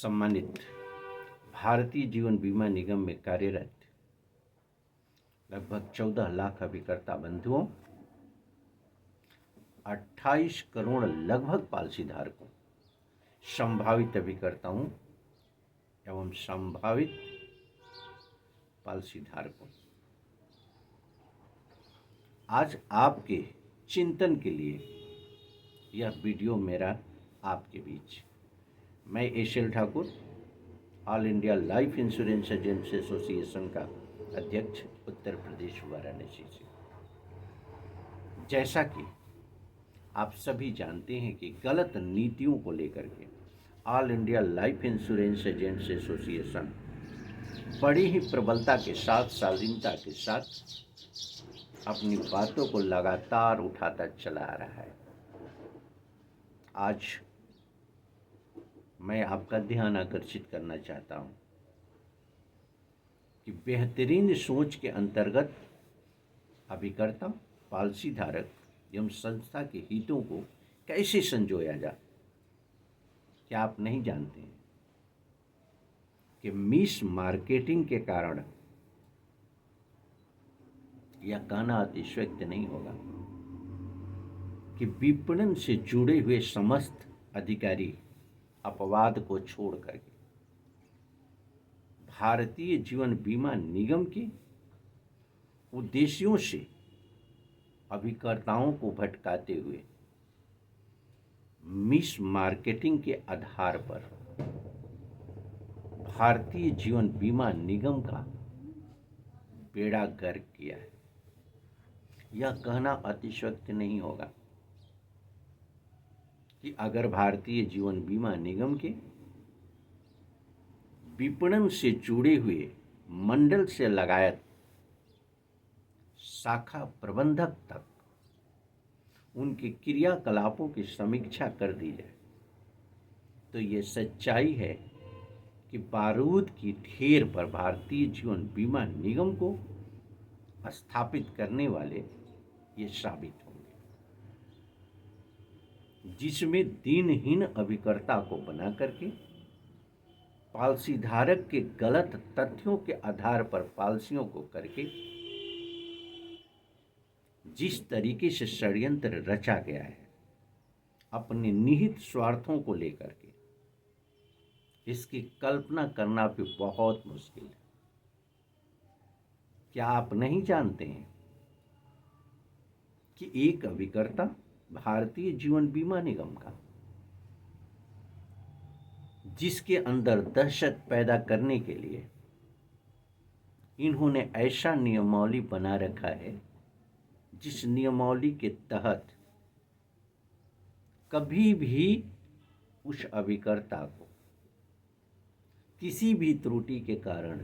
सम्मानित भारतीय जीवन बीमा निगम में कार्यरत लगभग 14 लाख अभिकर्ता बंधुओं, 28 करोड़ लगभग पॉलिसी धारकों, संभावित अभिकर्ताओं एवं संभावित पॉलिसी धारकों, आज आपके चिंतन के लिए यह वीडियो मेरा आपके बीच। मैं Asian Thakur, all India life insurance agents association का अध्यक्ष, उत्तर प्रदेश वाराणसी से। जैसा कि आप सभी जानते हैं कि गलत नीतियों को लेकर के all India life insurance agents association बड़ी ही प्रबलता के साथ, शालीनता के साथ अपनी बातों को लगातार उठाता चला आ रहा है। आज मैं आपका ध्यान आकर्षित करना चाहता हूं कि बेहतरीन सोच के अंतर्गत अभिकर्ता, पॉलिसी धारक एवं संस्था के हितों को कैसे संजोया जाए। क्या आप नहीं जानते हैं कि मिस मार्केटिंग के कारण यह कहना अतिशयोक्ति नहीं होगा कि विपणन से जुड़े हुए समस्त अधिकारी अपवाद को छोड़ करके भारतीय जीवन बीमा निगम के उद्देश्यों से अभिकर्ताओं को भटकाते हुए मिस मार्केटिंग के आधार पर भारतीय जीवन बीमा निगम का बेड़ा गर्क किया है। यह कहना अतिशयोक्ति नहीं होगा कि अगर भारतीय जीवन बीमा निगम के विपणन से जुड़े हुए मंडल से लगायत शाखा प्रबंधक तक उनके क्रियाकलापों की समीक्षा कर दी जाए तो ये सच्चाई है कि बारूद की ढेर पर भारतीय जीवन बीमा निगम को स्थापित करने वाले ये साबित होंगे, जिसमें दिनहीन अभिकर्ता को बना करके पॉलिसी धारक के गलत तथ्यों के आधार पर पॉलिसियों को करके जिस तरीके से षड्यंत्र रचा गया है अपने निहित स्वार्थों को लेकर के, इसकी कल्पना करना भी बहुत मुश्किल है। क्या आप नहीं जानते हैं कि एक अभिकर्ता भारतीय जीवन बीमा निगम का, जिसके अंदर दहशत पैदा करने के लिए इन्होंने ऐसा नियमावली बना रखा है जिस नियमावली के तहत कभी भी उस अभिकर्ता को किसी भी त्रुटि के कारण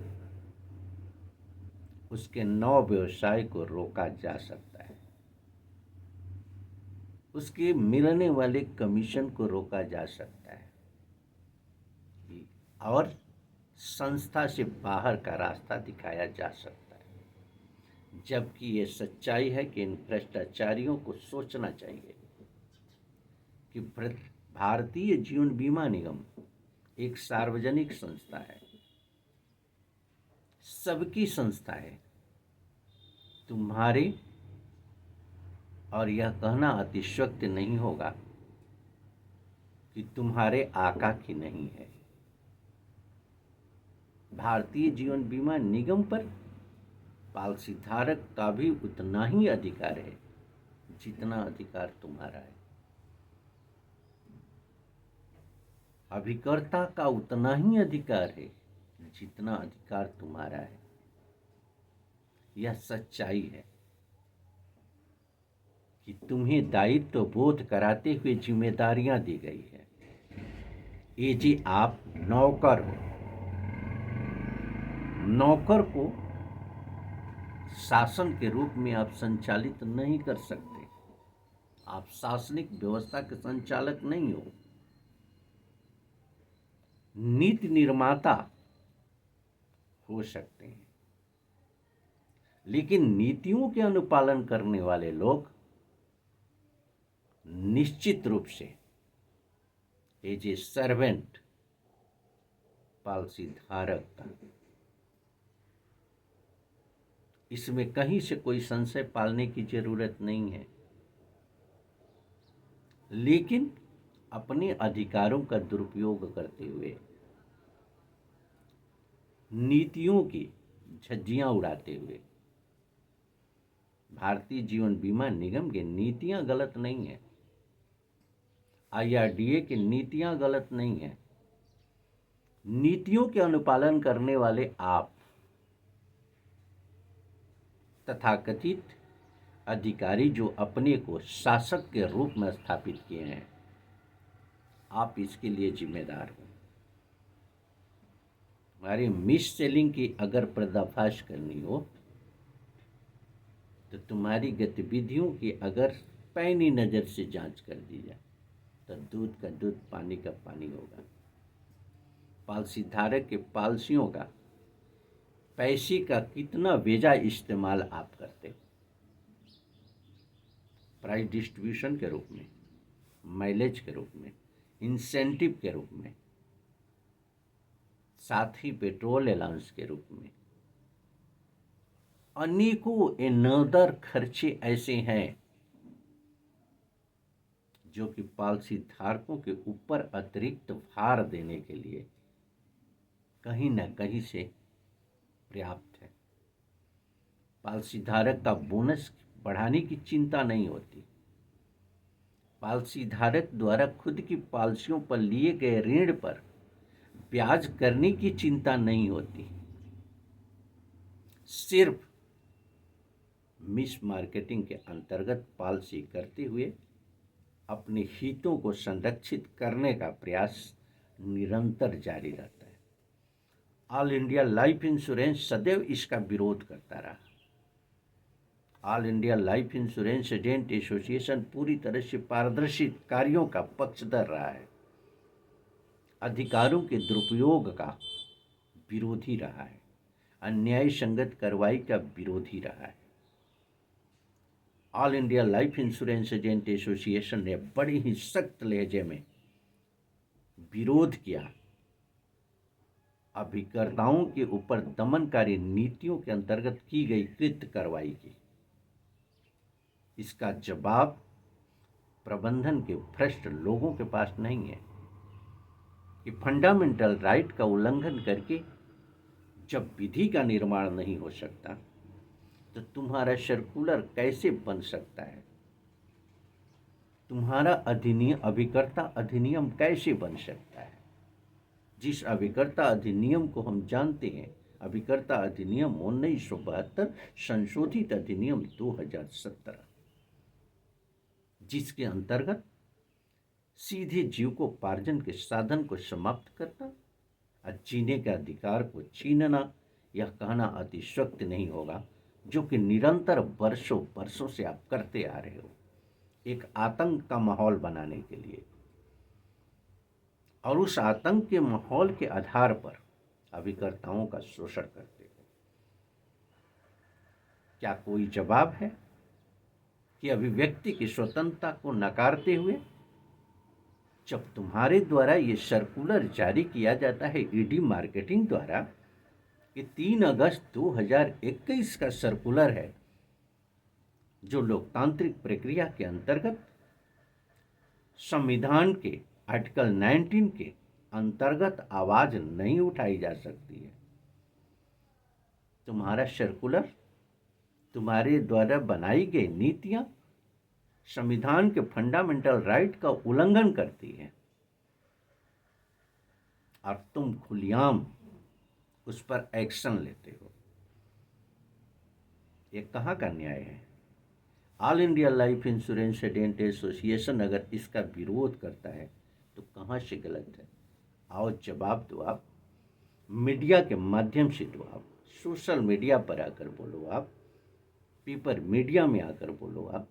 उसके नव व्यवसाय को रोका जा सकता है, उसके मिलने वाले कमीशन को रोका जा सकता है और संस्था से बाहर का रास्ता दिखाया जा सकता है। जबकि ये सच्चाई है कि इन भ्रष्टाचारियों को सोचना चाहिए कि भारतीय जीवन बीमा निगम एक सार्वजनिक संस्था है, सबकी संस्था है। तुम्हारे और यह कहना अतिशयोक्ति नहीं होगा कि तुम्हारे आका की नहीं है। भारतीय जीवन बीमा निगम पर पॉलिसी धारक का भी उतना ही अधिकार है जितना अधिकार तुम्हारा है। अभिकर्ता का उतना ही अधिकार है जितना अधिकार तुम्हारा है। यह सच्चाई है कि तुम्हें दायित्व बोध कराते हुए जिम्मेदारियां दी गई है। ये जी आप नौकर हो, नौकर को शासन के रूप में आप संचालित नहीं कर सकते। आप शासनिक व्यवस्था के संचालक नहीं हो, नीति निर्माता हो सकते हैं, लेकिन नीतियों के अनुपालन करने वाले लोग निश्चित रूप से एज ए सर्वेंट पॉलिसी धारक का। इसमें कहीं से कोई संशय पालने की जरूरत नहीं है, लेकिन अपने अधिकारों का दुरुपयोग करते हुए, नीतियों की झज्जियां उड़ाते हुए, भारतीय जीवन बीमा निगम की नीतियां गलत नहीं है, IRDA की नीतियां गलत नहीं है, नीतियों के अनुपालन करने वाले आप तथाकथित अधिकारी जो अपने को शासक के रूप में स्थापित किए हैं, आप इसके लिए जिम्मेदार हो। हमारी मिस सेलिंग की अगर पर्दाफाश करनी हो तो तुम्हारी गतिविधियों की अगर पैनी नज़र से जांच कर दी जाए तो दूध का दूध, पानी का पानी होगा। पॉलिसी धारक के पॉलिसियों का, पैसे का कितना बेजा इस्तेमाल आप करते हो, प्राइस डिस्ट्रीब्यूशन के रूप में, माइलेज के रूप में, इंसेंटिव के रूप में, साथ ही पेट्रोल अलाउंस के रूप में। अनेकों अनदर खर्चे ऐसे हैं जो कि पॉलिसी धारकों के ऊपर अतिरिक्त भार देने के लिए कहीं न कहीं से पर्याप्त है। पॉलिसी धारक का बोनस बढ़ाने की चिंता नहीं होती, पॉलिसी धारक द्वारा खुद की पॉलिसियों पर लिए गए ऋण पर ब्याज करने की चिंता नहीं होती। सिर्फ मिस मार्केटिंग के अंतर्गत पॉलिसी करते हुए अपने हितों को संरक्षित करने का प्रयास निरंतर जारी रहता है। ऑल इंडिया लाइफ इंश्योरेंस सदैव इसका विरोध करता रहा। All India life insurance agent association पूरी तरह से पारदर्शी कार्यों का पक्षधर रहा है, अधिकारों के दुरुपयोग का विरोधी रहा है, अन्याय संगत कार्रवाई का विरोधी रहा है। All India life insurance agent association ने बड़ी ही सख्त लहजे में विरोध किया अभिकर्ताओं के ऊपर दमनकारी नीतियों के अंतर्गत की गई कृत्य कार्रवाई की। इसका जवाब प्रबंधन के भ्रष्ट लोगों के पास नहीं है कि फंडामेंटल राइट का उल्लंघन करके जब विधि का निर्माण नहीं हो सकता तो तुम्हारा सर्कुलर कैसे बन सकता है, तुम्हारा अधिनियम, अभिकर्ता अधिनियम कैसे बन सकता है। जिस अभिकर्ता अधिनियम को हम जानते हैं, अभिकर्ता अधिनियम 1972, संशोधित अधिनियम 2017, जिसके अंतर्गत सीधे जीविकोपार्जन के साधन को समाप्त करना और जीने के अधिकार को छीनना, यह कहना अतिशयोक्ति नहीं होगा, जो कि निरंतर वर्षों वर्षों से आप करते आ रहे हो, एक आतंक का माहौल बनाने के लिए। और उस आतंक के माहौल के आधार पर अभिकर्ताओं का शोषण करते हो। क्या कोई जवाब है कि अभिव्यक्ति की स्वतंत्रता को नकारते हुए जब तुम्हारे द्वारा ये सर्कुलर जारी किया जाता है ईडी मार्केटिंग द्वारा, कि 3 अगस्त 2021 का सर्कुलर है, जो लोकतांत्रिक प्रक्रिया के अंतर्गत संविधान के आर्टिकल 19 के अंतर्गत आवाज नहीं उठाई जा सकती है। तुम्हारा सर्कुलर, तुम्हारे द्वारा बनाई गई नीतियां संविधान के फंडामेंटल राइट का उल्लंघन करती है और तुम खुलेआम उस पर एक्शन लेते हो। ये कहाँ का न्याय है? All India life insurance agent association अगर इसका विरोध करता है तो कहाँ से गलत है? आओ जवाब दो, आप मीडिया के माध्यम से दो, आप सोशल मीडिया पर आकर बोलो, आप पेपर मीडिया में आकर बोलो। आप,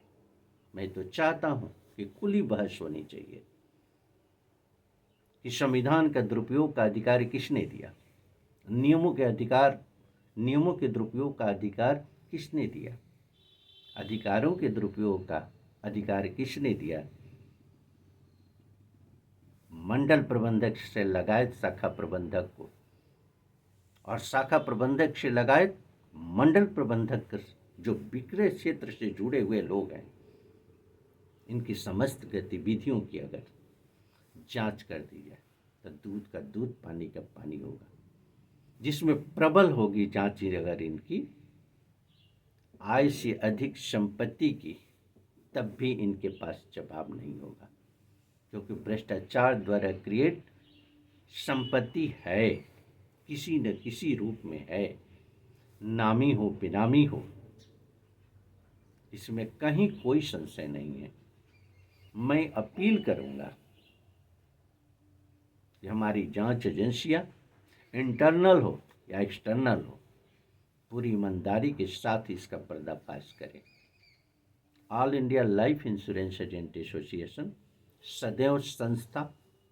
मैं तो चाहता हूँ कि खुली बहस होनी चाहिए कि संविधान का दुरुपयोग का अधिकार किसने दिया, नियमों के दुरुपयोग का अधिकार किसने दिया, अधिकारों के दुरुपयोग का अधिकार किसने दिया। मंडल प्रबंधक से लगाए शाखा प्रबंधक को और शाखा प्रबंधक से लगाए मंडल प्रबंधक जो विक्रय क्षेत्र से जुड़े हुए लोग हैं, इनकी समस्त गतिविधियों की अगर जांच कर दी जाए तो दूध का दूध, पानी का पानी होगा, जिसमें प्रबल होगी जांच अगर इनकी आय से अधिक संपत्ति की, तब भी इनके पास जवाब नहीं होगा, क्योंकि भ्रष्टाचार द्वारा क्रिएट संपत्ति है, किसी न किसी रूप में है, नामी हो बेनामी हो, इसमें कहीं कोई संशय नहीं है। मैं अपील करूंगा कि हमारी जांच एजेंसियां इंटरनल हो या एक्सटर्नल हो, पूरी ईमानदारी के साथ इसका पर्दाफाश करें। All India life insurance agent association सदैव संस्था,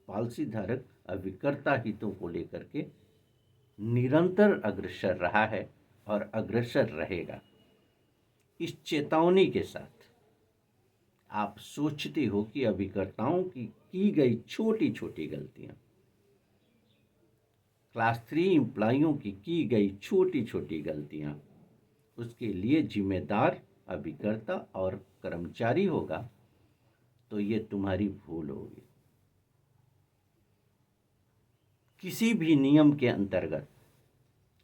पॉलिसी धारक, अभिकर्ता हितों को लेकर के निरंतर अग्रसर रहा है और अग्रसर रहेगा। इस चेतावनी के साथ आप सोचते हो कि अभिकर्ताओं की गई छोटी छोटी गलतियां, क्लास 3 एम्प्लॉइयों की गई छोटी छोटी गलतियां, उसके लिए जिम्मेदार अभिकर्ता और कर्मचारी होगा, तो ये तुम्हारी भूल होगी। किसी भी नियम के अंतर्गत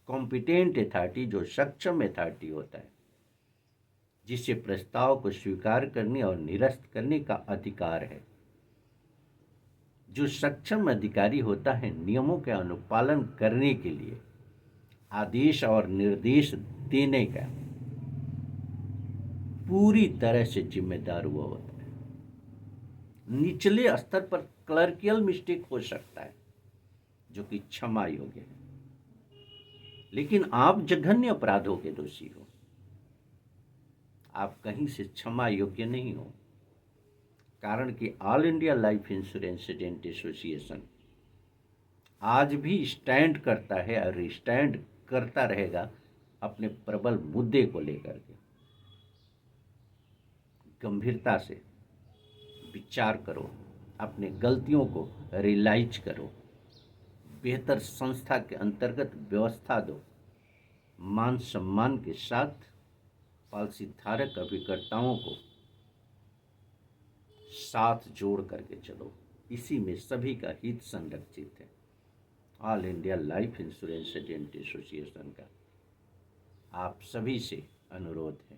कॉम्पिटेंट अथॉरिटी, जो सक्षम अथॉरिटी होता है, जिसे प्रस्ताव को स्वीकार करने और निरस्त करने का अधिकार है, जो सक्षम अधिकारी होता है, नियमों के अनुपालन करने के लिए आदेश और निर्देश देने का पूरी तरह से जिम्मेदार हुआ होता है। निचले स्तर पर क्लर्कियल मिस्टेक हो सकता है, जो कि क्षमा योग्य है, लेकिन आप जघन्य अपराधों के दोषी हो, आप कहीं से क्षमा योग्य नहीं हो। कारण कि all India life insurance agent association आज भी स्टैंड करता है और स्टैंड करता रहेगा अपने प्रबल मुद्दे को लेकर के। गंभीरता से विचार करो, अपने गलतियों को रियलाइज करो, बेहतर संस्था के अंतर्गत व्यवस्था दो, मान सम्मान के साथ पॉलिसी धारक अभिकर्ताओं को साथ जोड़ करके चलो, इसी में सभी का हित संरक्षित है। All India life insurance agent association का आप सभी से अनुरोध है,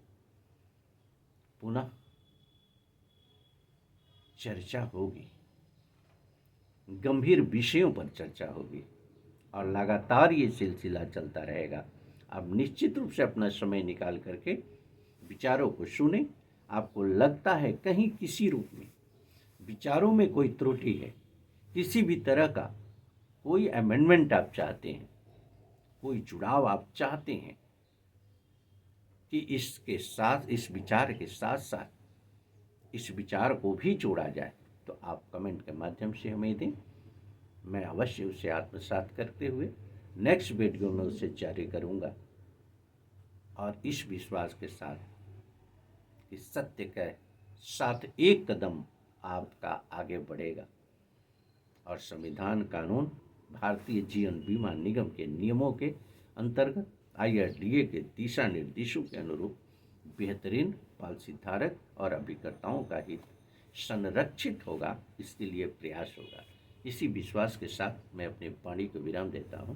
पुनः चर्चा होगी, गंभीर विषयों पर चर्चा होगी और लगातार ये सिलसिला चलता रहेगा। आप निश्चित रूप से अपना समय निकाल करके विचारों को सुने। आपको लगता है कहीं किसी रूप में विचारों में कोई त्रुटि है, किसी भी तरह का कोई अमेंडमेंट आप चाहते हैं, कोई जुड़ाव आप चाहते हैं कि इसके साथ, इस विचार के साथ साथ इस विचार को भी जोड़ा जाए, तो आप कमेंट के माध्यम से हमें दें। मैं अवश्य उसे आत्मसात करते हुए नेक्स्ट वीडियो में उसे जारी करूंगा, और इस विश्वास के साथ कि सत्य के साथ एक कदम आपका आगे बढ़ेगा और संविधान, कानून, भारतीय जीवन बीमा निगम के नियमों के अंतर्गत IRDA के दिशा निर्देशों के अनुरूप बेहतरीन पॉलिसी धारक और अभिकर्ताओं का हित संरक्षित होगा, इसके लिए प्रयास होगा। इसी विश्वास के साथ मैं अपने वाणी को विराम देता हूँ।